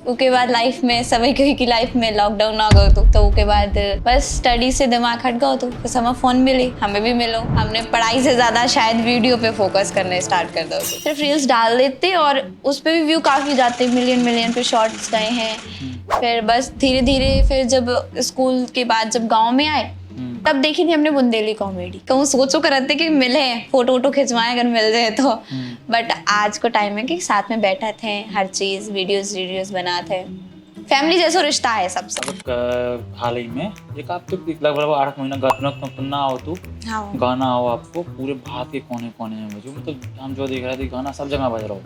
उसके बाद लाइफ में सभी की लाइफ में लॉकडाउन आ गयो तो उसके बाद बस स्टडी से दिमाग हट गयो तो बस हमें फोन मिली, हमें भी मिलो। हमने पढ़ाई से ज्यादा शायद वीडियो पे फोकस करने स्टार्ट कर दो। सिर्फ रील्स डाल देते और उस पे भी व्यू काफी जाते, मिलियन पे शॉर्ट्स गए हैं। फिर बस धीरे धीरे फिर जब स्कूल के बाद जब गाँव में आए तब देखी थी हमने बुंदेली कॉमेडी। कहूँ सोचो करते कि मिले फोटो वोटो खिंचवाएं अगर मिल जाए तो, बट आज को टाइम है कि साथ में बैठे थे, हर चीज वीडियोस बनाते, फैमिली जैसा रिश्ता है सबसे। हाल ही में एक आप तो लगभग 8 महीना गाना आओ तो गाना आओ आपको पूरे भारत के कोने कोने में बजो, मतलब हम जो देख रहे थे गाना सब जगह बज रहा हो।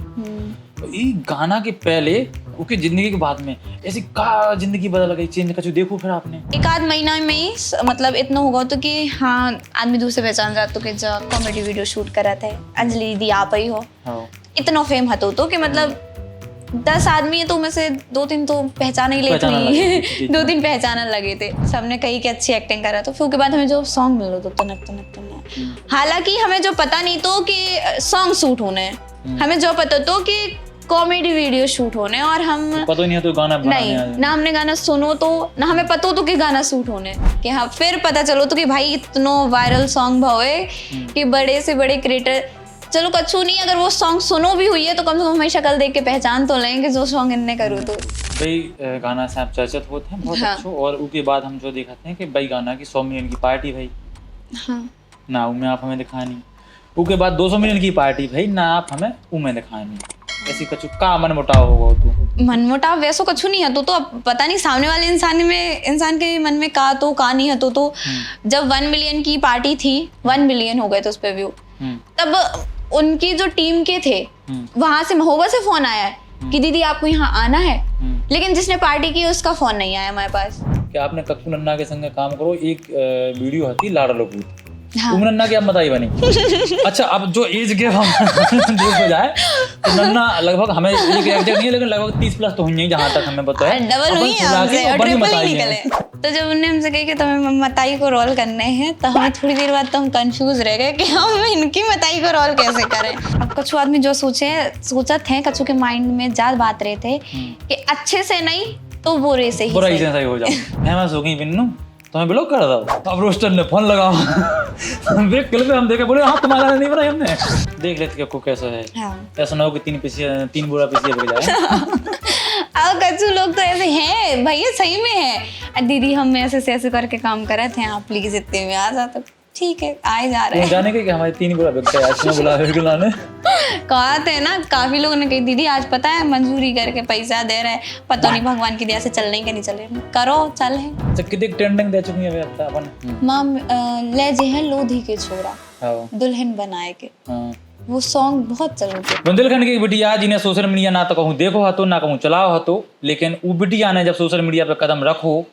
तो ये गाना के पहले उसकी जिंदगी के बाद में ऐसी का जिंदगी बदल गई, चेंज कुछ देखो फिर आपने एक आध महीना में ही मतलब इतना होगा तो कि हाँ आदमी दूसरे पहचान जाता तो कि जब कॉमेडी वीडियो शूट करा थे अंजलि दीदी आप ही हो, इतना फेम हतो तो कि मतलब 10 आदमी है तो में से 2-3 तो पहचान ही लेते नहीं 2-3 पहचानने लगे थे। सबने कही कि अच्छी एक्टिंग करा, तो फिर उसके बाद हमें जो सॉन्ग मिलो तो तनक। हालांकि हमें जो पता नहीं तो कि सॉन्ग शूट होने, हमें जो पता तो कि कॉमेडी वीडियो शूट होने, और हम पता नहीं है तो गाना नहीं ना हमने गाना सुनो तो ना हमें पता तो कि गाना शूट होने कि हाँ फिर पता चलो तो कि भाई इतना वायरल सॉन्ग भवे कि बड़े से बड़े क्रिएटर, चलो कछु नहीं अगर वो सॉन्ग सुनो भी हुई है तो कम से कम हमें शक्ल देख के पहचान तो लेंगे जो सॉन्ग इनने करो तो भाई गाना से आप चर्चित होते हैं बहुत अच्छो। और उसके बाद हम जो दिखाते हैं कि भाई गाना की 100 मिलियन की पार्टी भाई ना उमें आप हमें दिखानी, उसके बाद 200 मिलियन की पार्टी भाई ना आप हमें उमें दिखानी, ऐसी कछु का मन मुटाव होगा तो मन मुटाव वैसो कछु नहीं है तो अब पता नहीं सामने वाले इंसान के मन में का तो का नहीं है तो जब 1 मिलियन की पार्टी थी 1 मिलियन हो गए थे उस पे व्यू, तब उनकी जो टीम के थे वहां से महोबा से फोन आया है कि दीदी आपको यहाँ आना है, लेकिन जिसने पार्टी की उसका फोन नहीं आया हमारे पास। क्या आपने कक्कू नन्ना के संग काम करो, एक वीडियो हती लाड़ा लोकूत नन्ना की आप बताई बनी अच्छा अब जो एज गैप हम देखो जाए तो नन्ना लगभग हमें एक एग्जैक्ट नहीं है लेकिन लगभग 30+ तो हुई है जहाँ तक हमें पता है, डबल हुई है हमसे और ट्रिपल ही निकले। तो जब उन्होंने हमसे कही कि तुम्हें मताई को रोल करने हैं तो हमें थोड़ी देर बाद तो हम कंफ्यूज रह गए कि हम इनकी मताई को रोल कैसे करें। अब कछु आदमी जो सोचा थे कछु के माइंड में ज्यादा बात रहे थे कि अच्छे से नहीं तो बुरे से ही सही हो जाओ। मैं सो गई बिन्नू तुम्हें ब्लॉक कर दो, अब रोस्टर ने फोन लगाओ ब्रेक क्लिप पे हम देखे बोले हाँ तुम्हारा नहीं बनाई हमने देख लेते आपको कैसा है। ऐसा ना हो कि 3 बुरा पीछे बिक जाए अब कच्चू लोग तो ऐसे हैं भैया सही में है, दीदी हम ऐसे करके काम कर रहे थे आप प्लीज इतने में आ जाते, ठीक है आए जा रहे हैं जाने के कि हमारे 3 बुरा बिकते हैं आज में बुला बुलाने कहा थे ना, काफी लोगों ने कही दीदी आज पता है मंजूरी करके पैसा दे रहे हैं, पता नहीं भगवान की दया से चल नहीं कि नहीं चले, करो चल है। अच्छा कितनी ट्रेंडिंग दे चुकी है अब अपन मां ले जे है लोधी के छोरा दुल्हन बनाए के, वो सॉन्ग बहुत चल रहा है। बुंदेलखंड की बिटिया जिन्हें सोशल मीडिया ना तो कहूँ देखो हतो ना कहूँ चलाओ हतो, लेकिन वो बिटिया ने जब सोशल मीडिया पे कदम रखो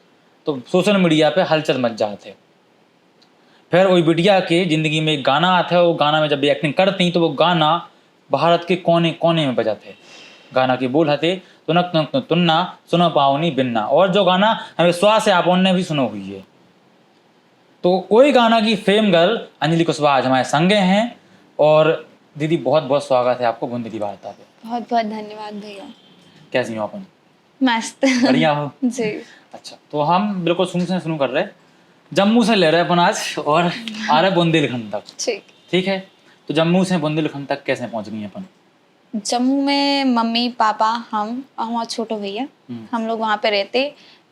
तो सोशल मीडिया पे हलचल मच जाते। फिर वही बिटिया के जिंदगी में एक गाना आता है, वो गाना में जब भी एक्टिंग करती तो वो गाना भारत के कोने कोने में बजाते। गाना के बोल हते तुनक तुनक तुन्ना सुनो पाओनी बिन्ना, और जो गाना हमें विश्वास है आप ने भी सुनो हुई है। तो कोई गाना की फेम गर्ल अंजलि कुशवाहा आज हमारे संगे हैं, और दीदी बहुत बहुत स्वागत है आपको बुंदेली वार्ता पे। बहुत बहुत धन्यवाद भैया। कैसी हो अपन? मस्त बढ़िया हो जी। अच्छा तो हम बिल्कुल शुरू कर रहे, जम्मू से ले रहे अपन आज और आ रहे बुंदेलखंड तक। ठीक है तो जम्मू से बुंदेलखंड तक कैसे पहुंच गई अपन? जम्मू में मम्मी पापा हम और हमारा छोटो भैया हम लोग वहाँ पे रहते।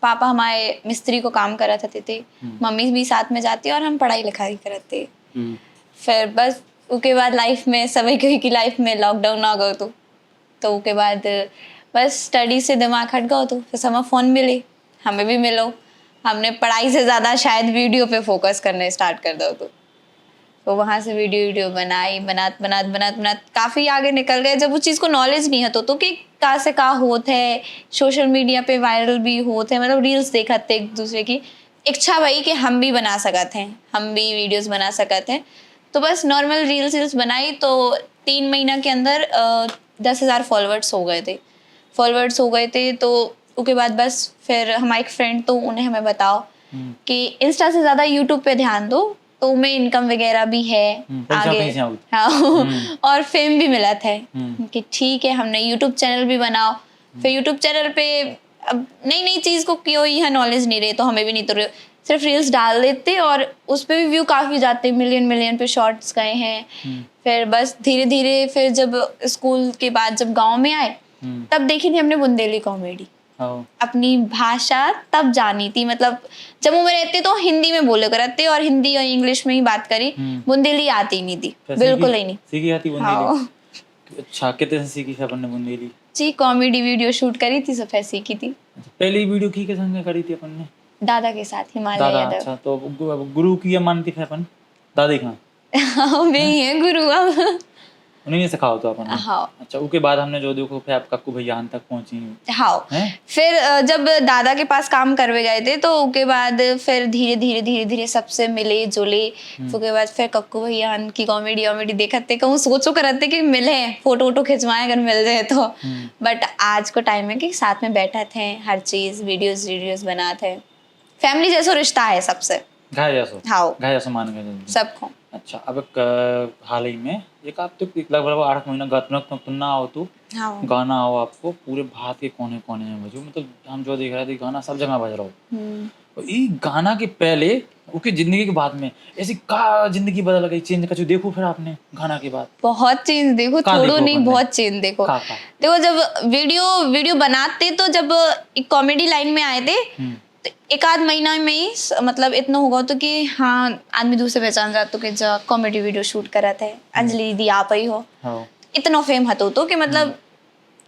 पापा हमारे मिस्त्री को काम करा थे, मम्मी भी साथ में जाती और हम पढ़ाई लिखाई करते। फिर बस उसके बाद लाइफ में सभी की लाइफ में लॉकडाउन आ गयो तो उसके बाद बस स्टडी से दिमाग हट गयो तो फिर हमें फ़ोन मिली, हमें भी मिलो। हमने पढ़ाई से ज़्यादा शायद वीडियो पे फोकस करने स्टार्ट कर दो तो वहाँ से वीडियो बनाई, बनात काफ़ी आगे निकल गए। जब उस चीज़ को नॉलेज नहीं है तो कि कहाँ से कहाँ होते है, सोशल मीडिया पे वायरल भी होते हैं, मतलब रील्स देखते एक दूसरे की, इच्छा भाई कि हम भी बना सकते हैं, हम भी वीडियोस बना सकते हैं। तो बस नॉर्मल रील्स बनाई तो 3 महीना के अंदर 10,000 फॉलोअर्स हो गए थे। तो उसके बाद बस फिर हमारी एक फ्रेंड तो उन्हें हमें बताओ कि इंस्टा से ज़्यादा यूट्यूब पे ध्यान दो तो में इनकम वगैरह भी है आगे। हाँ और फेम भी मिला था कि ठीक है हमने यूट्यूब चैनल भी बनाओ फिर यूट्यूब चैनल पे अब नई नई चीज को क्यों यहाँ नॉलेज नहीं रहे तो हमें भी नहीं तो सिर्फ रील्स डाल देते और उस पे भी व्यू काफी जाते, मिलियन मिलियन पे शॉर्ट्स गए हैं। फिर बस धीरे धीरे फिर जब स्कूल के बाद जब गांव में आए तब देखी थी हमने बुंदेली कॉमेडी, अपनी भाषा तब जानी थी। मतलब जम्मू में रहते तो हिंदी में बोले करते और हिंदी और इंग्लिश में ही बात करी, बुंदेली आती नहीं थी, बिल्कुल ही नहीं सीखी आती बुंदेली। अच्छा, कितने से सीखी थी अपन ने बुंदेली? जी कॉमेडी वीडियो शूट करी थी, सब सीखी थी। पहली वीडियो की के संग करी थी अपन ने? दादा के साथ, हिमालय यादव। अच्छा, तो गुरु की ये मानती थे अपन? दादी कहाँ? वे ही है गुरु अब। उन्हीं ने सिखाओ तो अपन? हाँ। अच्छा, उसके बाद हमने जो देखो फिर आप कक्कू भैया तक पहुंची। हाँ, फिर जब दादा के पास काम करवे गए थे तो उसके बाद फिर धीरे धीरे धीरे धीरे सबसे मिले जुले। उसके बाद फिर कक्कू भैया की कॉमेडी वॉमेडी देखते, कहूँ सोचो करते कि मिले फोटो वोटो खिंचवाए अगर मिल जाए तो। बट आज को टाइम है कि साथ में बैठे थे, हर चीज वीडियोस बनाते, फैमिली जैसा रिश्ता है सबसे। घाय जैसो? हाँ, घाय जैसो मान गए सबको। अच्छा, अब हाल ही में एक आप तो लगभग 8 महीना गाना आओ तो गाना आओ आपको पूरे भारत के कोने कोने में बजो, मतलब हम जो देख रहे थे गाना सब जगह बज रहा हो। तो ये गाना के पहले उसकी जिंदगी के बाद में ऐसी का जिंदगी बदल गई, चेंज कछु देखो फिर आपने गाना के बाद? बहुत चेंज देखो, थोड़ो नहीं बहुत चेंज देखो। देखो जब वीडियो बनाते तो जब एक कॉमेडी लाइन में आए थे तो एक आध महीना में ही मतलब इतना होगा तो कि हाँ आदमी दूसरे पहचान जाता कि जो कॉमेडी वीडियो शूट करा थे अंजलि दीदी आप ही हो, इतना फेम हतो तो कि मतलब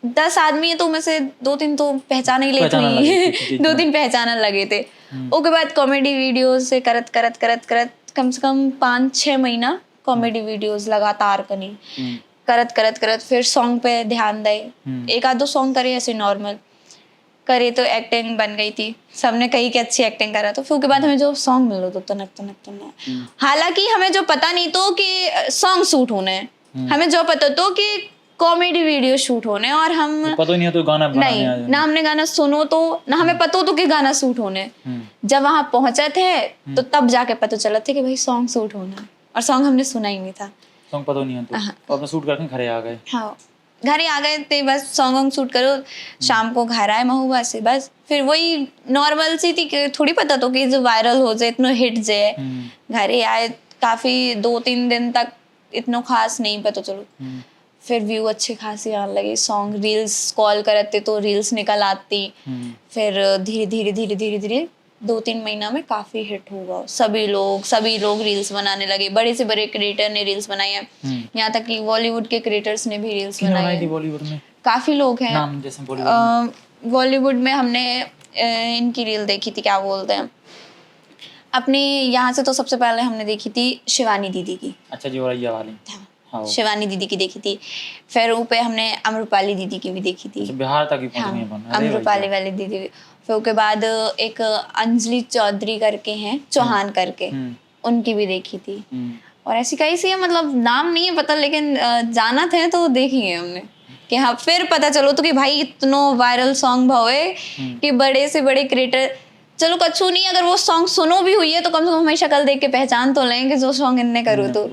10 आदमी है तो में से 2-3 तो पहचान ही लेते ही 2-3 पहचानने लगे थे। उसके बाद कॉमेडी वीडियो से करत करत करत करत कम से कम 5-6 महीना कॉमेडी वीडियोस लगातार करी, करत करत करत फिर सॉन्ग पे ध्यान दे, एक आध दो सॉन्ग करे ऐसे नॉर्मल करे तो एक्टिंग बन गई थी, सबने कही कि अच्छी एक्टिंग करा। तो फिर उसके बाद हमें जो सॉन्ग मिलो तो तनक तनक तनक, हालांकि हमें जो पता नहीं तो कि सॉन्ग शूट होने, हमें जो पता तो कि कॉमेडी वीडियो शूट होने, और हम पता नहीं है तो गाना नहीं ना हमने गाना सुनो तो ना हमें पता तो कि गाना शूट होने। जब वहां पहुंचे थे तो तब जाके पता चला था कि भाई सॉन्ग शूट होना, और सॉन्ग हमने सुना ही नहीं था, सॉन्ग पता नहीं है तो अपना शूट करके घरे आ गए। हाँ, घर ही आ गए थे, बस सॉन्ग शूट करो, शाम को घर आए महुआ से, बस फिर वही नॉर्मल सी थी कि थोड़ी पता तो कि जो वायरल हो जाए, इतना हिट जाए। घर ही आए, काफी 2-3 दिन तक इतना खास नहीं पता चलो, फिर व्यू अच्छे खासे आने लगे, सॉन्ग रील्स कॉल करते तो रील्स निकल आती, फिर धीरे धीरे धीरे धीरे धीरे 2-3 महीना में काफी हिट होगा, सभी लोग रील्स बनाने लगे, बड़े से बड़े क्रिएटर ने रील्स बनाई है, यहाँ तक कि बॉलीवुड के क्रिएटर्स ने भी रील्स बनाई है। बॉलीवुड में काफी लोग हैं, नाम जैसे बॉलीवुड में हमने इनकी रील देखी थी, क्या बोलते हैं अपने यहाँ से तो सबसे पहले हमने देखी थी शिवानी दीदी की। अच्छा, जो रैया वाली। हाँ, शिवानी दीदी की देखी थी, फिर ऊपर हमने अम्रपाली दीदी की भी देखी थी। बिहार तक ही पहुंच गई अपन। अम्रपाली वाली दीदी, फिर उसके बाद एक अंजलि चौधरी करके हैं, चौहान करके, उनकी भी देखी थी, और ऐसी कई सी है, मतलब नाम नहीं है पता, लेकिन जाना थे तो देखी है हमने कि हाँ, फिर पता चलो तो कि भाई इतना वायरल सॉन्ग भावे कि बड़े से बड़े क्रिएटर, चलो कछु नहीं अगर वो सॉन्ग सुनो भी हुई है तो कम से कम हमें शक्ल देख के पहचान तो लेंगे जो सॉन्ग इनने करो तो।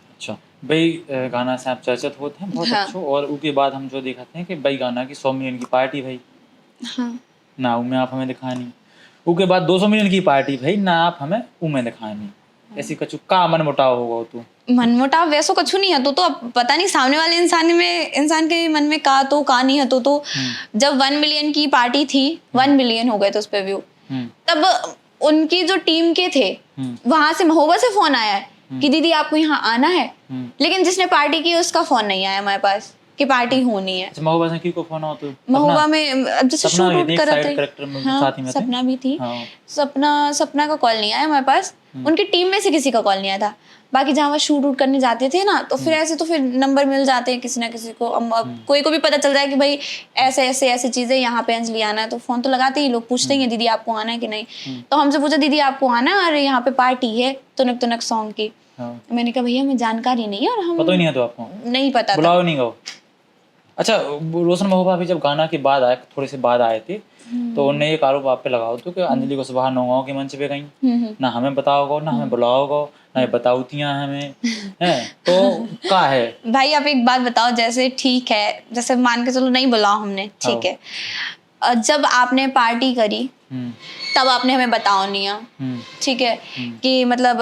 अच्छा भाई, गाना से आप चर्चित होते हैं बहुत अच्छो, और उसके बाद हम जो दिखाते हैं कि भाई गाना की 100 मिलियन की पार्टी भाई, हाँ ना उमें आप हमें दिखाए नहीं, उसके बाद 200 मिलियन की पार्टी भाई, ना आप हमें उमें दिखाए नहीं, ऐसी कछु का मन मुटाव होगा तो? मन मुटाव वैसो कछु नहीं है तो अब पता नहीं सामने वाले इंसान के मन में का तो का नहीं है तो जब 1 मिलियन की पार्टी थी, 1 मिलियन हो गए थे उस पे व्यू, तब उनकी जो टीम के थे वहां से महोबा से फोन आया है कि दीदी आपको यहाँ आना है, लेकिन जिसने पार्टी की उसका फोन नहीं आया हमारे पास कि पार्टी होनी है। महोबा से किसको फोन आता? महोबा में जैसे शूट कर रहे थे, हाँ, सपना भी थी, हाँ। सपना का कॉल नहीं आया हमारे पास, उनकी टीम में से किसी का कॉल नहीं आया था। बाकी जहाँ वह शूट करने जाते थे ना, तो फिर ऐसे तो फिर नंबर मिल जाते हैं किसी ना किसी को, कोई को भी पता चल जाए कि भाई ऐसे चीजें यहाँ पे अंजलि आना है, तो फोन तो लगाते ही, लोग पूछते हैं दीदी आपको आना है कि नहीं, तो हमसे पूछा दीदी आपको आना है और यहाँ पे पार्टी है तुनक तुनक सॉन्ग की। मैंने कहा भैया हमें जानकारी नहीं है, और हम पता ही नहीं है तो आपको? नहीं पता, बुलाओ नहीं गो, अच्छा, वो रोशन महुबा भी जब गाना के बाद आए, थोड़े से बाद आए थे, तो उन्हें एक आरोप आप पे लगाओ तो कि अंजलि कुशवाहा नौगांव के मंच पे गई, ना हमें बताओगे, ना हमें बुलाओगे, ना ये बताऊतियाँ हमें हैं, तो क्या है? भाई आप एक बात बताओ, जैसे ठीक है, जैसे मान के चलो नहीं बुलाओ हमने, ठीक है, जब आपने पार्टी करी तब आपने हमें बताओ नहीं, ठीक है, कि मतलब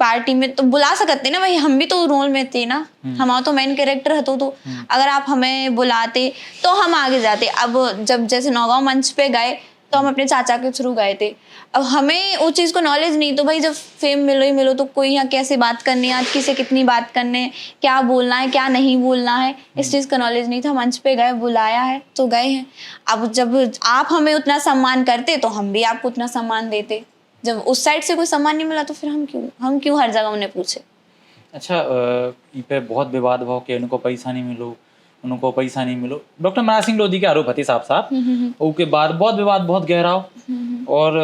पार्टी में तो बुला सकते ना भाई, हम भी तो रोल में थे ना, हमारा तो मेन कैरेक्टर है, तो अगर आप हमें बुलाते तो हम आगे जाते। अब जब जैसे नौगांव मंच पे गए तो हम अपने चाचा के थ्रू गए थे, अब हमें उस चीज़ को नॉलेज नहीं, तो भाई जब फेम मिलो ही मिलो तो कोई यहाँ कैसे बात करनी है, आज किसे कितनी बात करने, क्या बोलना है क्या नहीं बोलना है, इस चीज़ का नॉलेज नहीं था। मंच पे गए, बुलाया है तो गए हैं। अब जब आप हमें उतना सम्मान करते तो हम भी आपको उतना सम्मान देते, जब उस साइड से कोई सम्मान नहीं मिला तो फिर हम क्यों हर जगह उन्हें पूछे। अच्छा, इ पे बहुत विवाद भाव के उनको पैसा नहीं मिलो, उनको पैसा नहीं मिलो, डॉक्टर महाराज सिंह लोधी के आरोप हथे साफ साफ, उसके बाद बहुत विवाद बहुत गहरा हो, और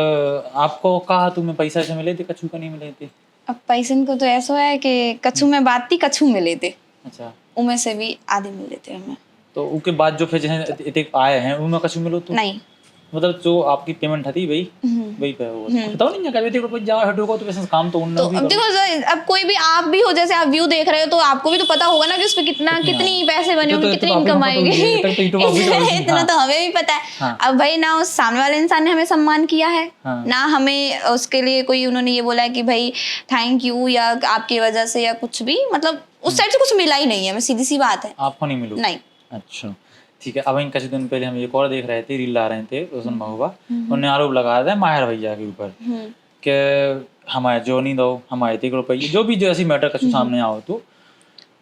आपको कहा तुम्हें पैसा से मिले थे, कछु का नहीं मिले थे। अब पैसन को तो ऐसा है कि कछु में बात थी, कछु मिले थे, अच्छा, उनमें से भी आधे मिले थे हमें। तो उसके बाद जो फिर जैसे आए हैं उनमें कछु मिलो तो नहीं, मतलब जो आपकी पेमेंट थी वही पे वो बताओ नहीं क्या कहते हो, जाओ हटो तो वैसे काम तो उन्होंने तो भी अब देखो, अब कोई भी आप भी हो, जैसे आप व्यू देख रहे हो तो आपको भी तो पता होगा ना कि उस पे कितनी पैसे बने होंगे, कितनी इनकम आएगी, इतना तो हमें भी पता है। अब भाई ना उस सामने वाले इंसान ने हमें सम्मान किया है, ना हमें उसके लिए कोई उन्होंने ये बोला है कि भाई थैंक यू या आपकी वजह से या कुछ भी, मतलब उस साइड से कुछ मिला ही नहीं है, सीधी सी बात है, आपको नहीं मिलो। नहीं। अच्छा ठीक है। अब कुछ दिन पहले हम एक और देख रहे थे, रील ला रहे थे, रोशन महुबा उन्होंने आरोप लगाया था माहिर भैया के ऊपर कि हमारे जो नहीं दो, हमारे 3 रुपये, जो भी जैसी मैटर कछु सामने आओ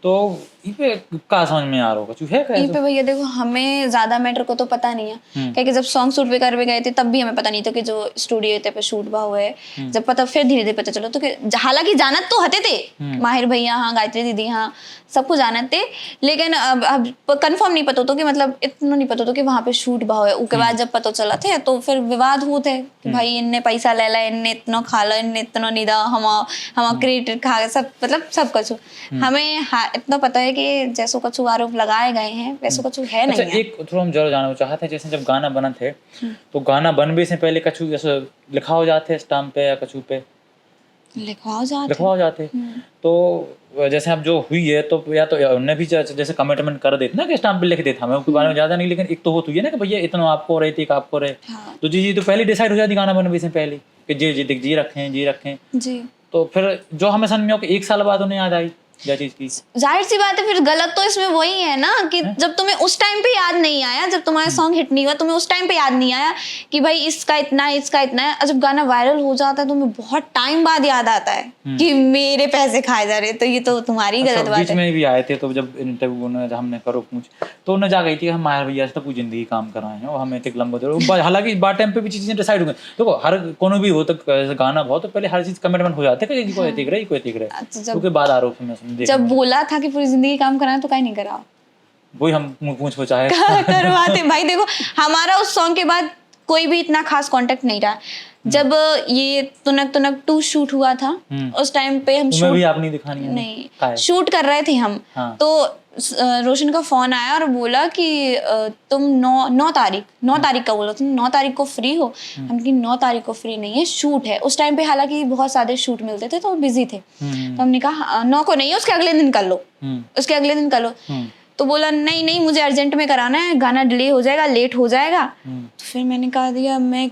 तो इपे का समझ में आ रहा होगा, है कैसे? पे भैया देखो, हमें ज्यादा मैटर को तो पता नहीं है, क्योंकि जब सॉन्ग शूट पे करवे गए थे तब भी हमें पता नहीं था कि जो स्टूडियो पे शूट हुआ हुआ है, जब पता फिर धीरे धीरे पता चलो तो हालांकि जानत तो हते थे, माहिर भैया हाँ, गायत्री दीदी हाँ, सबको जानत थे, लेकिन अब कंफर्म नहीं पता होता कि मतलब इतना नहीं पता होता कि वहाँ पे शूट हुआ है। उसके बाद जब पता चला थे तो फिर विवाद हुए थे कि भाई इनने पैसा ले ला, इनने इतना खा ला, इनने इतना नहीं दा, हम क्रिएटर खा, सब मतलब सब कुछ हमें इतना पता है कि जैसो कुछ आरोप लगाए गए हैं वैसो कुछ है नहीं। अच्छा, एक थोड़ा हम जरूर जानना चाहते हैं, जैसे जब गाना बना थे तो गाना बनने से पहले कछु जैसे लिखा हो जाते स्टाम्प पे या कछु पे लिखवाओ जाते तो जैसे अब जो हुई है तो या तो उन्हें भी जैसे कमिटमेंट कर देते ना कि स्टाम्प पे लिख देता, हमें उसके बारे में ज्यादा नहीं, लेकिन एक तो होती है ना कि भैया इतना आपको रहे थे आपको रहे, तो जी तो पहले डिसाइड हो जाती गाना बनने से पहले कि जी रखें जी। तो फिर जो हमें समझ में हो कि 1 साल बाद उन्हें याद आई चीज की, जाहिर सी बात है, फिर गलत तो इसमें वही है ना कि जब तुम्हें उस टाइम पे याद नहीं आया, जब तुम्हारा सॉन्ग हिट नहीं हुआ, तुम्हें उस टाइम पे याद नहीं आया कि भाई इसका इतना है, और जब गाना वायरल हो जाता है तुम्हें बहुत टाइम बाद याद आता है कि मेरे पैसे खाए जा रहे, तो ये तो तुम्हारी गलत बात है। बीच में भी आए थे तो जब इंटरव्यू हमने करो पूछ तो उन्हें जा गई थी हम माहिर भैया से तो पूरी जिंदगी काम कर रहे हैं और हमें तक लंबा, हालांकि बात टाइम पे भी चीजें डिसाइड हो गई। देखो हर कोनो भी हो तो गाना बहुत तो पहले हर चीज कमिटमेंट हो जाते हैं कि कोई देख रहे उसके बाद आरोप में जब बोला था कि पूरी जिंदगी काम करना तो काहे नहीं करा, वही हम पूछ चाहे करवाते। भाई देखो, हमारा उस सॉन्ग के बाद कोई भी इतना खास कांटेक्ट नहीं रहा। जब ये तुनक 2 शूट हुआ था उस टाइम पे हम शूट भी आपने दिखानी है नहीं शूट कर रहे थे हम, तो रोशन का फोन आया और बोला कि तुम 9 तारीख का बोला, तुम 9 तारीख को फ्री हो? हम कि 9 तारीख को फ्री नहीं है, शूट है। उस टाइम पे हालांकि बहुत सारे शूट मिलते थे तो बिजी थे, तो हमने कहा 9 को नहीं है, उसके अगले दिन कर लो, उसके अगले दिन कर लो। तो बोला नहीं मुझे अर्जेंट में कराना है, गाना डिले हो जाएगा, लेट हो जाएगा। तो फिर मैंने कहा दिया मैं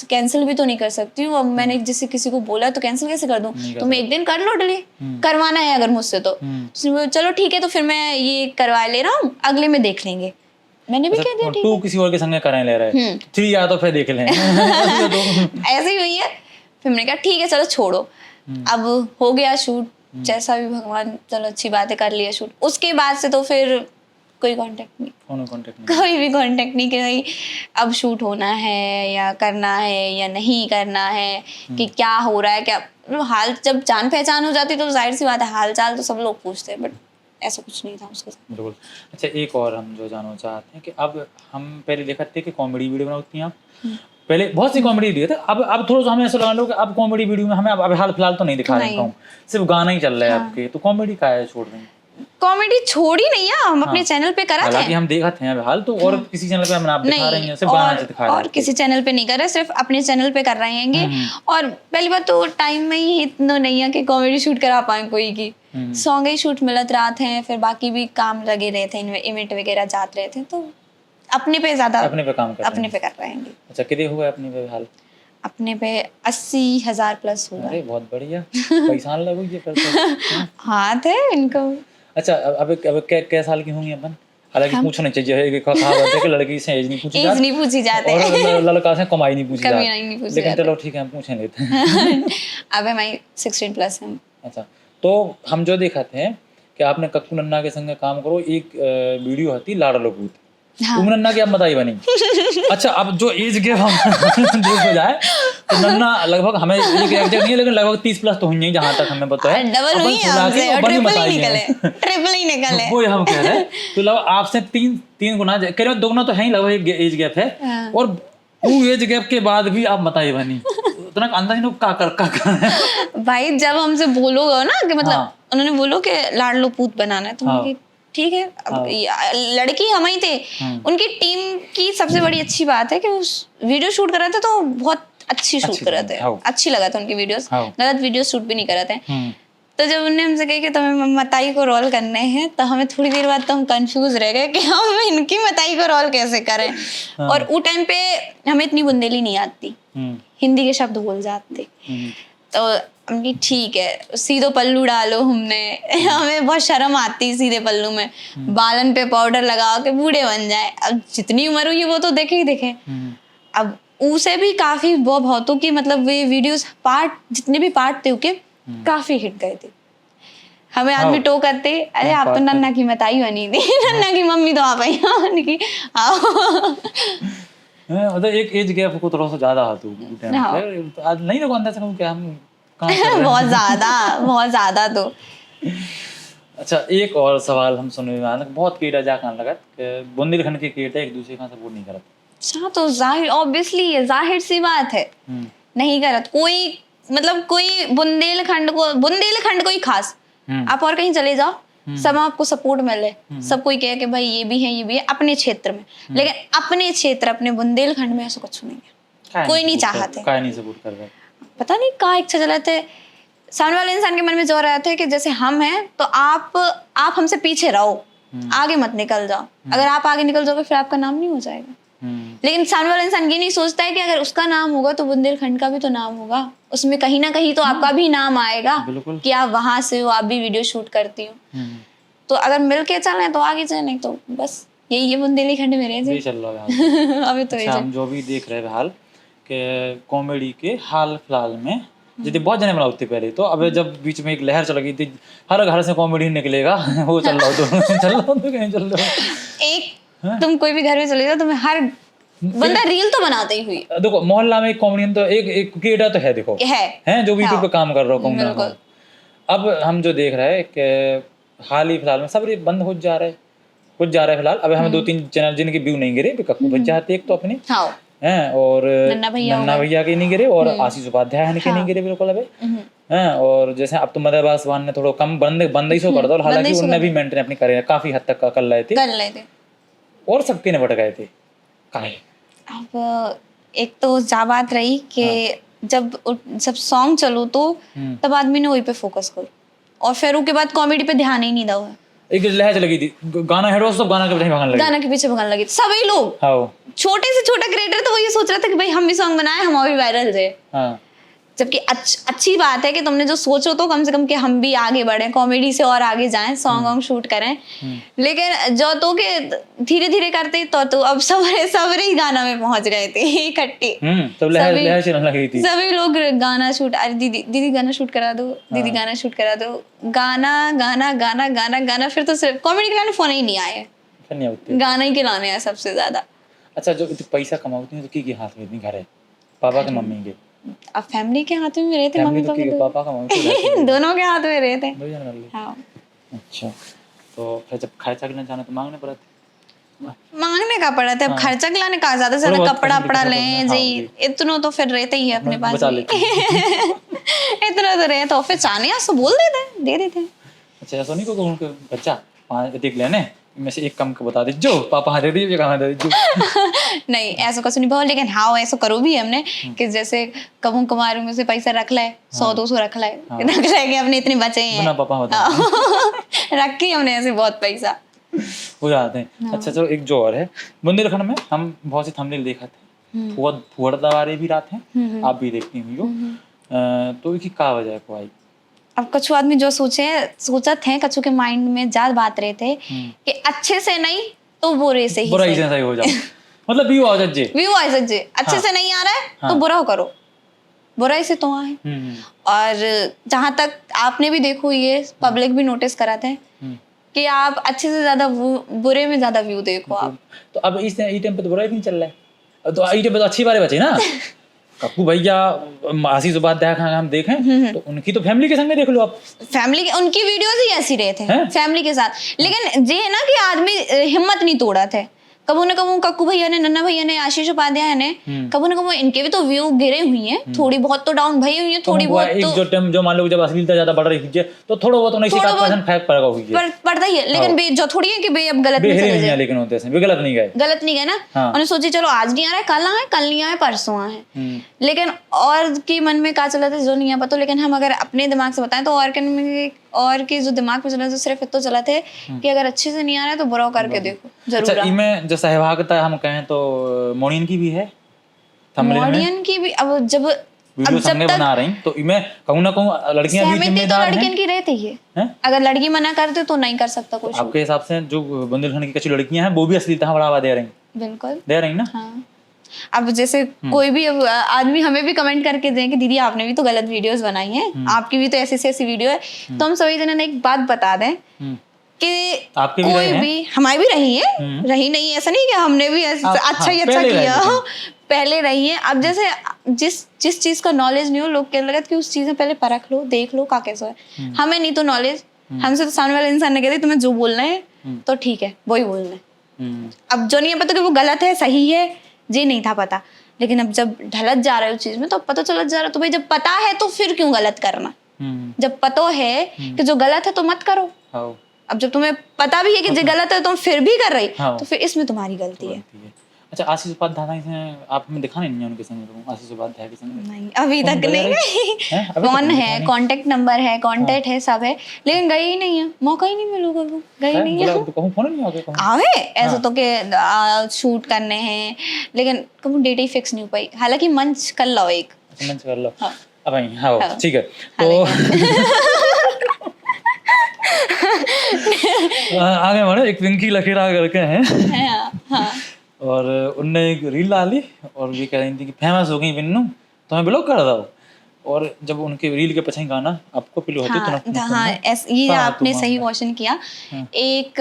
कैंसिल भी तो नहीं कर सकती हूँ, अब मैंने जैसे किसी को बोला तो कैंसिल कैसे कर दूं, तुम एक दिन कर लो डिले, करवाना है अगर मुझसे तो चलो ठीक है, तो फिर मैं ये करवा ले रहा हूँ, अगले में देख लेंगे। मैंने भी कह दिया ठीक है, 2 किसी और के संग कराने ले रहा है, 3 या तो फिर देख लें ऐसे ही हुई है। फिर मैंने कहा ठीक है चलो छोड़ो, अब हो गया शूट, जैसा भी भगवान, चलो अच्छी बात है कर लिया शूट। उसके बाद से तो फिर कोई कांटेक्ट नहीं, कोई भी कांटेक्ट नहीं कि भाई अब शूट होना है या करना है या नहीं करना है, कि क्या हो रहा है, क्या हाल। जब जान पहचान हो जाती तो जाहिर सी बात है हाल चाल तो सब लोग पूछते हैं, बट ऐसा कुछ नहीं था उसके साथ। बिल्कुल। अच्छा, एक और हम जो जानना चाहते हैं कि अब हम पहले देखते थे कि कॉमेडी वीडियो बनाती हैं आप, पहले बहुत सी कॉमेडी वीडियो थे, अब थोड़ा सा हमें ऐसा लगा लो कि अब कॉमेडी वीडियो में हमें अब हाल फिलहाल तो नहीं दिखा रहे हैं, सिर्फ गाना ही चल रहा है आपके, तो कॉमेडी का है छोड़ दें। कॉमेडी छोड़ी नहीं है, हम अपने चैनल पे करा हालांकि थे हम देखा थे अभी हाल तो, और किसी चैनल पे हम आप दिखा रही हैं, सिर्फ बनाना दिखा रहे और किसी चैनल पे नहीं कर रहे, सिर्फ अपने चैनल पे कर रहे हैं। और पहली बात तो टाइम में ही इतना नहीं है कि कॉमेडी शूट करा पाए कोई की, सॉन्ग ही शूट मिलत रात हैं, फिर बाकी भी काम लगे रहे थे, इवेंट वगैरह जाते रहे थे, तो अपने पे ज्यादा अपने पे काम कर अपने पे कर रहे हैं। अच्छा कितने हुए अपने पे हाल? अपने पे 80,000 प्लस हुआ। अरे बहुत बढ़िया, पैसा लगो ये फिर तो। हाँ थे इनको। अच्छा अब क्या साल की होंगी अपन? हालांकि पूछना चाहिए, कहावत है कि लड़की से एज नहीं पूछी जाती, एज नहीं पूछी जाती और लड़का से कमाई नहीं पूछी कमी जाती, नहीं पूछी लेकिन जाती। चलो ठीक है हम पूछ लेते हैं। अब हमारी 16 प्लस है। अच्छा तो हम जो देखा थे कि आपने कक्कू नन्ना के संग काम करो, एक वीडियो होती लाडलो पूत, तुम नन्ना की आप बताई बनी। अच्छा अब जो एज गैप हम देखो जाए तो नन्ना लगभग हमें एक एग्जैक्ट नहीं है, लेकिन लगभग 30 प्लस तो हुई है जहाँ तक हमें पता है। डबल हुई है हमसे, और ट्रिपल ही निकले। वो हम कह रहे हैं तो लगभग आपसे तीन गुना कह रहे दोगुना तो है ही, लगभग एज गैप है, और वो एज गैप के बाद भी आप बताई बनी, उतना अंदाज नहीं का कर भाई जब हमसे बोलोगे ना कि मतलब उन्होंने बोलो कि लाडलो पूत बनाना है, तो मैंने ठीक है। अब लड़की हम ही थे, उनकी टीम की सबसे बड़ी अच्छी बात है कि उस वीडियो शूट कर रहे थे तो बहुत अच्छी शूट कर रहे थे, अच्छी लगा था उनकी वीडियोस, गलत वीडियो शूट भी नहीं कर रहे थे। तो जब उन्होंने हमसे कहा कि तुम्हें मताई को रोल करने हैं, तो हमें थोड़ी देर बाद तो हम कंफ्यूज रह गए कि हम इनकी मताई को रोल कैसे करें। और उस टाइम पे हमें इतनी बुंदेली नहीं आती, हिंदी के शब्द बोल जाते, तो हमने ठीक है सीधो पल्लू डालो, हमें बहुत शर्म आती सीधे पल्लू में, बालन पे पाउडर लगा के बूढ़े बन जाए। अब जितनी उम्र हुई वो तो देखे ही देखे। अब उसे भी काफी बहुतों की मतलब वे वीडियोस पार्ट जितने भी पार्ट थे उसके काफी हिट गए थे। हमें आदमी टो करते, अरे आप तो नन्ना की मताई बनी थी, नन्ना की मम्मी तो आप ही की मतलब एक एज गैप को थोड़ा सा ज्यादा है, तो आज नहीं लगो अंदाज से क्या हम बहुत ज्यादा तो। अच्छा एक और सवाल हम सुनने में आया, बहुत कीड़ा जा कान लगा बुंदेलखंड के कीड़ा एक दूसरे का सपोर्ट नहीं करत। अच्छा तो जाहिर ऑब्वियसली जाहिर सी बात है नहीं करत कोई, मतलब कोई बुंदेलखंड को ही खास, आप और कहीं चले जाओ सब आपको सपोर्ट मिले, सब कोई कहे कि भाई ये भी है अपने क्षेत्र में, लेकिन अपने क्षेत्र अपने बुंदेलखंड में ऐसा कुछ नहीं है, कोई नहीं चाहते, कोई नहीं सपोर्ट कर रहा, पता नहीं कहाँ इच्छा चलाते। सामने वाले इंसान के मन में जो रहा था कि जैसे हम हैं तो आप हमसे पीछे रहो, आगे मत निकल जाओ, अगर आप आगे निकल जाओगे फिर आपका नाम नहीं हो जाएगा। लेकिन सामने वाला इंसान ये नहीं सोचता है कि अगर उसका नाम होगा तो बुंदेलखंड का भी तो नाम होगा, उसमें कहीं ना कहीं तो आपका भी नाम आएगा कि आप वहां से हो, आप भी वीडियो शूट करती हो। तो अगर मिल के चले तो आगे चले, तो बस यही है बुंदेलखंड में रह चल रहा है अभी तो हम जो भी देख रहे हैं हाल के कॉमेडी के हाल फिलहाल में जितने बहुत जने बनाते पहले, तो अब जब बीच में एक लहर चल गई थी हर घर से कॉमेडी निकलेगा वो चल रहा हो तो कहीं चल रहा हो एक तुम कोई भी घर में चले जाओ तुम्हें हर बंदा रील तो बनाते ही हुई। देखो मोहल्ला में एक कॉमेडियन तो एक कीड़ा तो है, देखो है जो यूट्यूब पे काम कर रहा हो। अब हम जो देख रहे हैं कि हाल ही फिलहाल में सब बंद हो जा रहे हैं, कुछ जा रहा है फिलहाल। अब हमें 2-3 चैनल जिनके व्यू नहीं गिरे, कक्कू बच्चा आते एक तो अपने हैं, और नन्ना भैया के नहीं गिरे, और आशीष उपाध्याय के नहीं गिरे बिल्कुल अबे हैं, और जैसे अब तो मदर बासवान ने थोड़ा कम बंद ही सो कर दो, हालांकि उन्होंने भी मेंटेन अपनी करियर काफी हद तक कर रहे थे और सबके निपट गए थे। अब एक तो जा बात रही कि जब सॉन्ग चलो तो तब आदमी ने वही पे फोकस करो, और फिर उसके बाद कॉमेडी पे ध्यान ही नहीं दो। एक लहर लगी थी, गाना हेरो सब गाना के पीछे भागने लगे सभी लोग, छोटे से छोटा क्रिएटर तो वो ये सोच रहा था कि भाई हम भी सॉन्ग बनाए, हम भी वायरल जाए। जबकि अच्छी बात है कि तुमने जो सोचो तो कम से कम कि हम भी आगे बढ़े, कॉमेडी से और आगे जाएं, सॉन्ग शूट करें। लेकिन जो तो के धीरे धीरे करते तो अब सब ही गाना में पहुंच गए थे इकट्ठे, सभी लोग गाना शूट, अरे दीदी गाना शूट करा दो, दीदी गाना शूट करा दो, गाना गाना गाना गाना गाना। फिर तो सिर्फ कॉमेडी के लाने फोन ही नहीं आए, गाना ही के लाने हैं सबसे ज्यादा। अच्छा जो पैसा कमाती है तो की हाथ में घर है, पापा के मम्मी के? अब फैमिली के हाथ में रहे थे, मम्मी पापा का मम्मी दोनों के हाथ में रहे थे। हाँ। अच्छा तो फिर जब खर्चा के लिए जाना तो मांगने पड़ा था? मांगने का पड़ा था। अब खर्चा के लाने का ज्यादा से ज्यादा कपड़ा लें जी, इतना तो फिर रहते ही है अपने पास इतना तो रहे तो फिर चाहने तो बोल देते दे देते। अच्छा सोनी को उनके बच्चा 5 देख लेने में से एक कम के बता दे जो पापा हाँ दे दीजिए कहाँ दे दीजिए। नहीं ऐसा कुछ नहीं भाव, लेकिन हाँ ऐसा करो भी हमने कि जैसे कबू कमारू में से पैसा रख लाए 100-200 रख लाए कि अपने इतने बचे हैं बिना पापा बता रखे हमने ऐसे बहुत पैसा हो जाते हैं। अच्छा चलो एक जो और है, बुंदेलखंड में हम बहुत से थंबनेल देखा थे, फुहड़ दवारे भी रात हैं, आप भी देखती हुई हो, तो इसकी क्या वजह है को आई? अब कछु आदमी जो सोचा थे, कछु के माइंड में ज्यादा बात रहे थे कि अच्छे से नहीं तो बुरे से ही बुराई से सही हो जाओ, मतलब व्यू आ जाए अच्छे से नहीं आ रहा है तो बुरा करो, बुराई से तो आए। और जहां तक आपने भी देखो, ये पब्लिक भी नोटिस करा थे कि आप अच्छे से ज्यादा बुरे में ज्यादा व्यू देखो आप। तो अब इस टाइम पे तो बुराई नहीं चल रहा है, तो इस टाइम पे तो अच्छी बातें बची ना। कप्पू भैया आशीष उपाध्याय हम देखें तो उनकी तो फैमिली के संग देख लो आप, फैमिली के उनकी वीडियोस ही ऐसी रहे थे फैमिली के साथ। लेकिन ये है ना कि आदमी हिम्मत नहीं तोड़ा थे, कबू न कबू कक्कू भैया ने, नन्ना भैया ने, आशीष उपाध्याय ने, कबू न कबू इनके भी तो व्यू गिरे हुई हैं, थोड़ी बहुत तो डाउन भई हुई है, थोड़ी बहुत तो जो टाइम जो मान लो जब अश्लीलता ज्यादा बढ़ रही है तो थोड़ा बहुत उन्हें शिकायत परसेंट फैक्ट पड़ेगा हुई है, पड़ता ही है। लेकिन जो थोड़ी है कि भाई अब गलत नहीं है, लेकिन होते हैं गलत नहीं गए ना। उन्हें सोची चलो आज नहीं आ रहा है, कल आए, कल नहीं आए, परसों आए। लेकिन और की मन में क्या चला था जो नहीं पता, लेकिन हम अगर अपने दिमाग से बताएं तो और के जो दिमाग में चला तो सिर्फ इतना चला थे कि अगर अच्छे से नहीं आ रहा है तो बुरा करके देखो जरूर। अच्छा, इनमें जो सहभागिता हम कहें तो मोनियन की भी है, मोनियन की भी। अब जब तक बना रही तो इनमें कहूं ना कहूं लड़कियां भी जिम्मेदार हैं। लड़कियों की रहती है, अगर लड़की मना करते तो नहीं कर सकता कुछ। आपके हिसाब से जो बुंदेलखंड की कुछ लड़कियां हैं वो भी अश्लीलता बढ़ावा दे रही? बिल्कुल दे रही ना। हाँ। अब जैसे कोई भी आदमी हमें भी कमेंट करके दे कि दीदी आपने भी तो गलत वीडियोस बनाई हैं, आपकी भी तो ऐसी वीडियो है, तो हम सभी जने एक बात बता दें कि आपके कोई भी हमारी भी रही है, रही नहीं ऐसा नहीं कि हमने भी अच्छा ही अच्छा किया, पहले रही है। अब जैसे जिस चीज का नॉलेज नहीं हो, लोग कहने लगे कि उस चीज में पहले परख लो, देख लो का कैसा है। हमें नहीं तो नॉलेज, हमसे तो सामने वाले इंसान ने कहते तुम्हें जो बोलना है तो ठीक है वही बोलना है। अब जो नहीं पता कि वो गलत है सही है, ये नहीं था पता, लेकिन अब जब ढलत जा रहा है उस चीज में तो पता चलत जा रहा है। तो भाई जब पता है तो फिर क्यों गलत करना, जब पता है कि जो गलत है तो मत करो। अब जब तुम्हें पता भी है कि जो गलत है तुम फिर भी कर रही तो फिर इसमें तुम्हारी गलती है। अच्छा, आशीष उपाध्याय से आप हमें दिखा नहीं उनके संग? आशीष उपाध्याय के संग नहीं अभी तक नहीं। कौन है, कांटेक्ट नंबर है, कांटेक्ट है, सब है, लेकिन गई ही नहीं है, मौका ही नहीं मिलूगा, वो गई नहीं है। कहूं फोन नहीं आगे आवे ऐसा तो के शूट करने हैं, लेकिन कभी डेट ही फिक्स नहीं हो पाई। हालांकि मंच कर लो, एक मंच कर लो। अब हाँ ठीक है, तो आगे बढ़े। एक पिंकी लकीरा करके हैं और उनने एक रील डाली और ये कह रही थी कि फेमस हो गई बिन्नू तो मैं ब्लॉक कर दो, और जब उनके रील के पीछे गाना आपको पिलो होते तो हाँ ये आपने सही क्वेश्चन किया। एक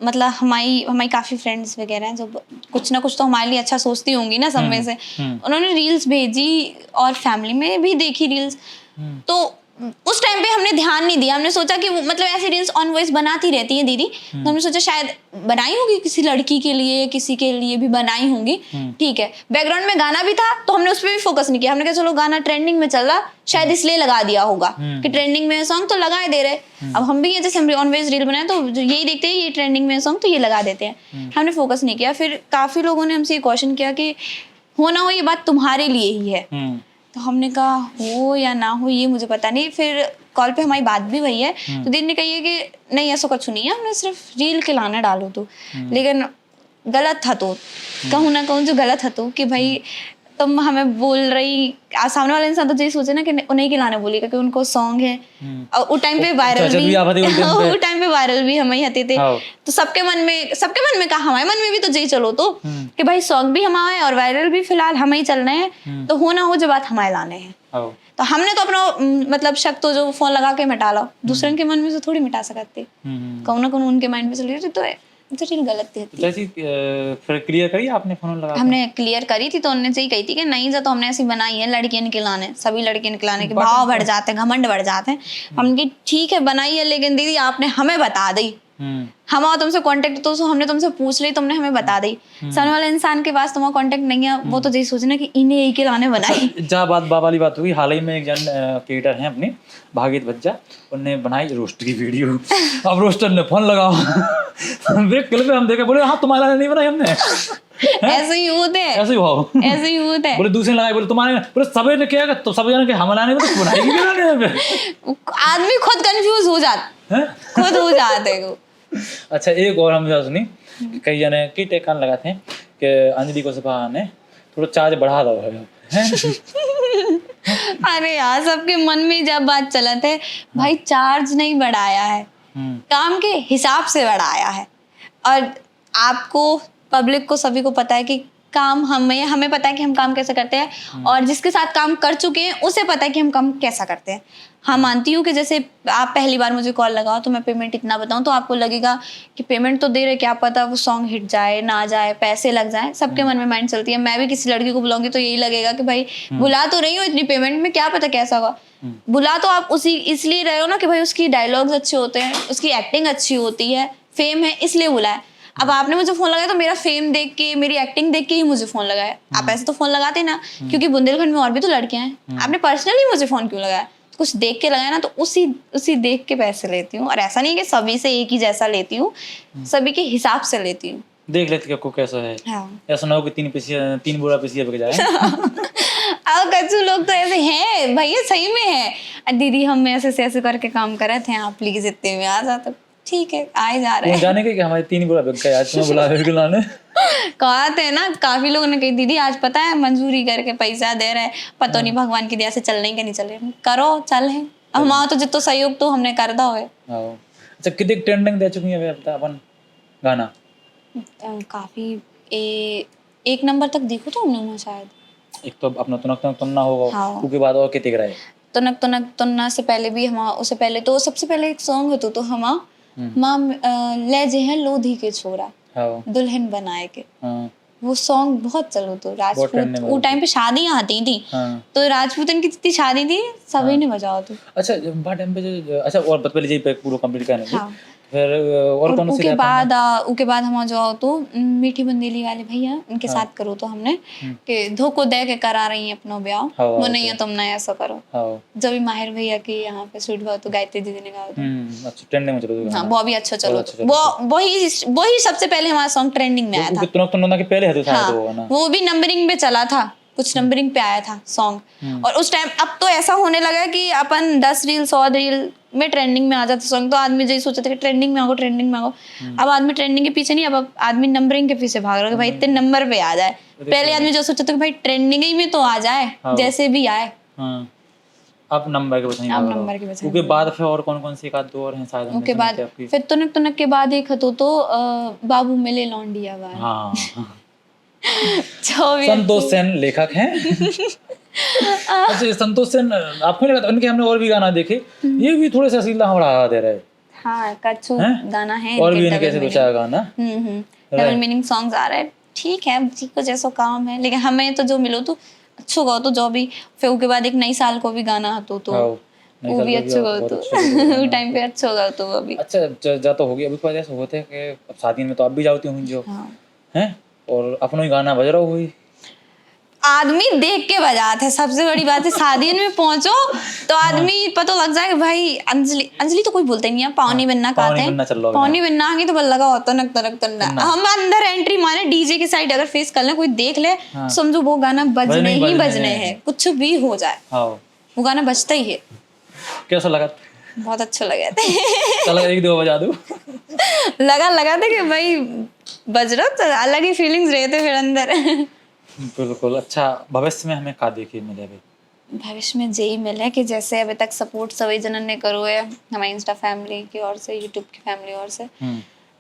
मतलब हमारी काफी फ्रेंड्स वगैरह हैं जो कुछ ना कुछ तो हमारे लिए अच्छा सोचती होंगी ना, सब में से उन्होंने रील्स भेजी और फैमिली में भी देखी रील्स, तो उस टाइम पे हमने ध्यान नहीं दिया। हमने सोचा कि मतलब ऐसी रील्स ऑन वॉइस बनाती रहती हैं दीदी, तो हमने सोचा शायद बनाई होगी किसी लड़की के लिए, किसी के लिए भी बनाई होंगी, ठीक है। बैकग्राउंड में गाना भी था तो हमने उस पर भी फोकस नहीं किया। हमने कहा चलो गाना ट्रेंडिंग में चल रहा, शायद इसलिए लगा दिया होगा कि ट्रेंडिंग में सॉन्ग तो लगाए दे रहे। अब हम भी जैसे हम ऑन वॉइस रील बनाए तो यही देखते हैं ये ट्रेंडिंग में सॉन्ग तो ये लगा देते हैं, हमने फोकस नहीं किया। फिर काफी लोगों ने हमसे ये क्वेश्चन किया कि हो ना हो ये बात तुम्हारे लिए ही है, तो हमने कहा हो या ना हो ये मुझे पता नहीं। फिर कॉल पे हमारी बात भी हुई है तो दीदी ने कही है कि नहीं ऐसा कुछ नहीं है, हमने सिर्फ रील के लाना डालो तो, लेकिन गलत था तो कहूँ ना कहूँ जो गलत है तो कि भाई तुम हमें बोल रही, सामने वाला इंसान तो यही सोचे ना कि उन्हीं के लाने बोली क्योंकि उनको सॉन्ग है और उस टाइम पे वायरल भी हम ही हते थे, तो सबके मन में कहा हमारे मन में भी तो यही चलो तो कि भाई सॉन्ग भी हमारे और वायरल भी फिलहाल हम ही चल रहे हैं, तो हो ना हो जो बात हमारे लाने हैं। तो हमने तो अपना मतलब शक तो जो फोन लगा के मिटा लो, दूसरे के मन में से थोड़ी मिटा सकते, कहूँ ना कहूँ उनके माइंड में चल रही तो गलत थी। जैसी फिर क्लियर करी आपने फोन लगा? हमने क्लियर करी थी तो उन्होंने सही कही थी कि नहीं जो तो हमने ऐसी बनाई है लड़कियां निकलाने, सभी लड़कियां निकलाने के भाव बढ़ जाते हैं, घमंड बढ़ जाते हैं। हमने ठीक है बनाई है, लेकिन दीदी आपने हमें बता दी, हम और तुमसे कांटेक्ट तो हमने तुमसे पूछ ली, तुमने हमें बता दी। सामने वाले इंसान के पास तुम्हारा कांटेक्ट नहीं है, वो तो यही सोचना कि इन्हें यही के लाने बनाई। जहाँ बात वाली बात हुई, हाल ही में एक जन क्रिएटर हैं अपने भागीत बच्चा, उनने बनाई रोस्ट की वीडियो। अब रोस्टर ने फोन लगाओ, देख क्लिप में हम देखे, बोले हाँ तुम्हारा नहीं बनाई हमने। ऐसे ही होते हैं, ऐसे ही हुआ, ऐसे ही होते हैं। बोले दूसरे लगाए, बोले तुम्हारे, बोले सबे ने किया, तो सब जाने के हम लाने में तो बनाएगी क्या लाने में। आदमी खुद कंफ्यूज हो जाता, खुद हो जाते हैं। अच्छा एक और हम सुनी, कई जने की टेकान लगाते हैं कि अंजलि को सिपा ने थोड़ा चार्ज बढ़ा दो है। अरे यार, सबके मन में जब बात चलत है, भाई चार्ज नहीं बढ़ाया है, काम के हिसाब से बढ़ाया है। और आपको, पब्लिक को, सभी को पता है कि काम हमें पता है कि हम काम कैसे करते हैं, और जिसके साथ काम कर चुके हैं उसे पता है कि हम काम कैसा करते हैं। हाँ, मानती हूँ कि जैसे आप पहली बार मुझे कॉल लगाओ तो मैं पेमेंट इतना बताऊँ, तो आपको लगेगा कि पेमेंट तो दे रहे, क्या पता वो सॉन्ग हिट जाए ना जाए, पैसे लग जाए, सबके मन में माइंड चलती है। मैं भी किसी लड़की को बुलाऊंगी तो यही लगेगा कि भाई बुला तो रही हूँ इतनी पेमेंट में, क्या पता कैसा होगा। बुला तो आप उसी इसलिए रहे हो ना कि भाई उसकी डायलॉग्स अच्छे होते हैं, उसकी एक्टिंग अच्छी होती है, फेम है इसलिए बुलाया। अब आपने मुझे फोन लगाया तो मेरा फेम देख के, मेरी एक्टिंग देख के ही मुझे फोन लगाया। आप ऐसे तो फोन लगाते ना, क्योंकि बुंदेलखंड में और भी तो लड़कियां हैं। आपने पर्सनली मुझे फोन क्यों लगाया? कुछ देख के लगाया ना, तो उसी देख के पैसे लेती हूँ। और ऐसा नहीं कि सभी से एक ही जैसा लेती हूँ, सभी के हिसाब से लेती हूँ। देख लेते को कैसा है। हाँ। ऐसा ना हो कि तीन बुरा पिसिया बिक जाए। अब कच्चू लोग तो ऐसे हैं भैया, सही में है। दीदी हम ऐसे से ऐसे करके काम कर रहे थे, आप प्लीज इतने में आ जाते। ठीक है, आए जा रहे हैं। जाने के कि हमारे 3 बुरा बिक गए, आज तुम्हें बुला के लाने। कहते हैं ना, काफी लोगों ने कही दीदी आज पता है मंजूरी करके पैसा दे रहे हैं, पता नहीं भगवान की दया से चल रही कि नहीं चल रही। करो, चल है हमारा तो जितना सहयोग तो हमने कर दो है। अच्छा कितने ट्रेंडिंग दे चुकी है अपन गाना? काफी एक नंबर तक देखो तो हमने शायद। एक तो अपना तुनक तुनक तुन्ना होगा। हाँ। उसके बाद और कितने गिराए? तुनक तुनक तुन्ना से पहले भी हम, उससे पहले तो सबसे पहले एक सॉन्ग होता तो हम माँ ले जे हैं लोधी के छोरा, दुल्हन बनाए के। वो सॉन्ग बहुत चलो तो राजपूत, वो टाइम पे शादियां आती थी। तो राजपूतन की जितनी शादी थी सभी ने बजाओ तो। अच्छा टाइम पे अच्छा, और पहले जी पे पूरा कंप्लीट करने फिर और कौन सी उके बाद हम जाओ तो मीठी बुंदेली वाले भैया, उनके साथ करो तो हमने कि धोखो दे के करा रही है अपनो ब्याह, वो नहीं है तुम ना ऐसा करो। जब भी माहिर भैया के यहाँ पे शूट हुआ तो गायत्री दीदी ने गाया। अच्छा ट्रेंडिंग में चलो। हाँ, वो भी अच्छा चलो, वही सबसे पहले हमारा सॉन्ग ट्रेंडिंग में आया था। तुनक तुन्ना के पहले है तो शायद वो ना, वो भी नंबरिंग पे चला था, कुछ नंबरिंग पे आया था सॉन्ग। और उस टाइम, अब तो ऐसा होने लगा कि अपन 10 रील 100 रील में ट्रेंडिंग में आ जाता सॉन्ग। तो आदमी यही सोचते थे कि ट्रेंडिंग में आओ, ट्रेंडिंग में आओ। अब आदमी ट्रेंडिंग के पीछे नहीं, अब आदमी नंबरिंग के पीछे भाग रहा है कि भाई इतने नंबर पे आ जाए। पहले आदमी जो सोचते थे कि भाई ट्रेंडिंग ही में तो आ जाए, जैसे भी आए। अब नंबर के बचाएंगे। अब नंबर के बचाएंगे। उसके बाद फिर और कौन से एक आध दो और हैं शायद। उसके बाद फिर तुनक तुनक के बाद एक हतो तो बाबू मिले लौंडिया वाला। हाँ। संतोष सेन लेखक हैं। अच्छा संतोष सेन आपको नहीं लगता उनके हमने और भी गाना देखे, ये भी थोड़े से अश्लीलता हम बढ़ा दे रहे? हाँ, कच्चू गाना है और भी इनके कैसे दो चार गाना डबल मीनिंग सॉन्ग्स आ रहे हैं। ठीक है, जी को जैसा काम है, लेकिन हमें तो जो मिलो तो अच्छो गाओ तो जो भी। फिर उसके बाद एक नई साल को भी गाना हतो तो वो भी अच्छो गाओ तो वो टाइम पे अच्छो गाओ तो वो भी। अच्छा जा तो हो गया। अभी पहले ऐसा होते हैं कि अब शादी में तो आप भी जाती होंगी जो हैं, और अपना ही गाना बज रहा हुई, आदमी देख के बजाते हैं। सबसे बड़ी बात है, शादी में पहुंचो तो आदमी पता लग जाए कि भाई अंजलि तो कोई बोलते नहीं है, पावनी बनना कहते हैं, पावनी बनना आगे तो बल्ला का होता नक तरक तन्ना। हम अंदर एंट्री मारे डीजे के साइड अगर फेस कर ले, कोई देख ले, समझो वो गाना बजने ही बजने है, कुछ भी हो जाए वो गाना बजता ही है। कैसा लगा? बहुत अच्छा लगा था। चलो एक दो बजा दो। लगा था कि भाई बज रहा तो अलग ही फीलिंग्स रहते फिर अंदर। बिल्कुल। अच्छा भविष्य में हमें का देखिए मिले? भविष्य में यही मिले कि जैसे अभी तक सपोर्ट सभी जनन ने करो है हमारी इंस्टा फैमिली की ओर से, यूट्यूब की फैमिली ओर से,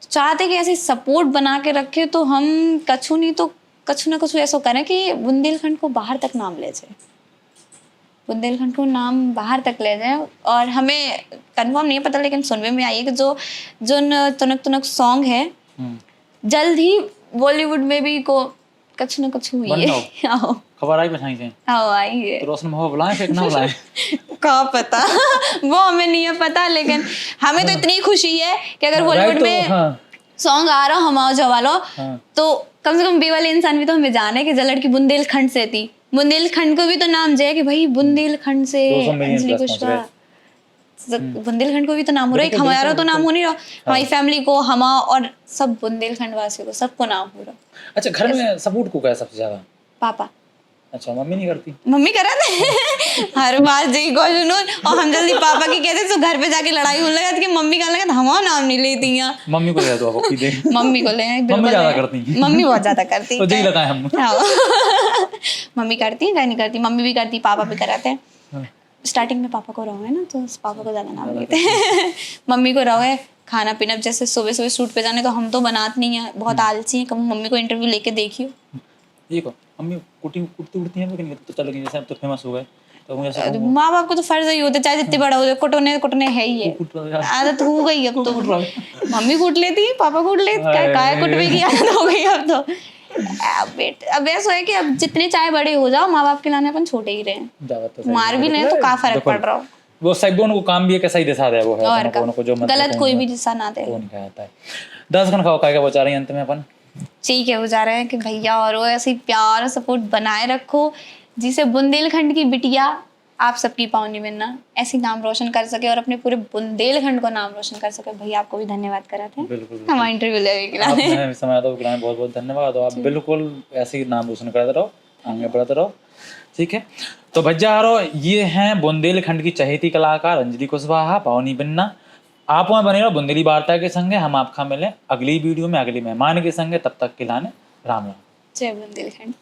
चाहते कि ऐसी सपोर्ट बना के रखे तो हम कछु नहीं तो कछु ना कछु ऐसा करें कि बुंदेलखंड को बाहर तक नाम ले जाए, बुंदेलखंड को नाम बाहर तक ले जाए। और हमें कंफर्म नहीं पता, लेकिन सुनने में आई है कि जो तुनक तुनक सॉन्ग है जल्द ही बॉलीवुड में भी को कुछ ना कुछ हुई है। खबर आई बताई से? हाँ आई है। तो रोशन भाव बुलाएं फिर ना बुलाएं? कहाँ पता वो हमें नहीं है पता, लेकिन हमें तो इतनी खुशी है कि अगर बॉलीवुड में सॉन्ग आ रहा हो हम आओ जाओ वालो, तो कम से कम बी वाले इंसान भी तो हमें जाने कि जो लड़की बुंदेलखंड से थी, बुंदेलखंड को भी तो नाम जो है कि भाई बुंदेलखंड से अंजलि कुशवाहा, बुंदेलखंड को भी तो नाम हो रहा है, हमारा तो नाम हो नहीं रहा, हमारी फैमिली को, हम और सब बुंदेलखंड वासियों को सबको नाम हो रहा। अच्छा, घर में सपोर्ट को क्या सबसे ज्यादा? पापा। अच्छा, मम्मी नहीं करती? मम्मी करा थे हर बार जी क्वेश्चन, और हम जल्दी पापा की कहते तो घर पे जाके लड़ाई होने लगा कि मम्मी कहने लगा हमारा नाम नहीं लेती हैं। मम्मी को ले दो आप दे। मम्मी को ले मम्मी ज्यादा करती हैं। मम्मी बहुत ज्यादा करती तो यही लगाए हम। मम्मी करती है, क्या नहीं करती, मम्मी भी करती, पापा भी कराते हैं। स्टार्टिंग में पापा को रहो है ना, तो पापा को ज्यादा नाम लेते हैं। मम्मी को रहो है खाना पीना, जैसे सुबह सुबह शूट पे जाने तो हम तो बनाते नहीं है, बहुत आलसी है, कभी मम्मी को इंटरव्यू लेके देखियो। ये को मम्मी कुटी कुटती उड़ती हैं लेकिन तो चलो जैसे अब तो फेमस हो गए तो मुझे माँ बाप को तो फर्ज ही होता है, चाहे जितने बड़ा हो जाए, कुटने कुटने है ही है, आदत हो गई अब तो। मम्मी कूट लेती है, पापा कूट लेते, काय कुटवे की आदत हो गई अब तो। अब ऐसा है कि अब जितने चाहे बड़े हो जाओ, माँ बाप के लाने अपन छोटे ही रहे, मार भी नहीं तो क्या फर्क पड़ रहा हो। वो सब उनको काम भी है कैसा ही दिखा दे, वो है और उनको जो गलत कोई भी दिशा ना दे, वो नहीं कहता है। 10 घंटा खाओ क्या बचा रही है अंत में अपन? ठीक है, हो जा रहा है कि भैया और वो ऐसे प्यार और सपोर्ट बनाए रखो, जिसे बुंदेलखंड की बिटिया आप सबकी पावनी बनना ऐसी नाम रोशन कर सके और अपने पूरे बुंदेलखंड को नाम रोशन कर सके। भैया आपको भी धन्यवाद कराते हैं हमारा इंटरव्यू लेने के लिए, समय दो के लिए बहुत बहुत धन्यवाद। आप बिल्कुल ऐसे ही नाम रोशन करते रहो, आगे बढ़ते रहो, ठीक है। तो भैया ये हैं बुंदेलखंड की चहेती कलाकार अंजलि कुशवाहा, पावनी बिन्ना। आप वहाँ बने रहो बुंदेली वार्ता के संगे, हम आपका मिले अगली वीडियो में अगली मेहमान के संगे, तब तक के लाने राम राम। जय बुंदेलखंड।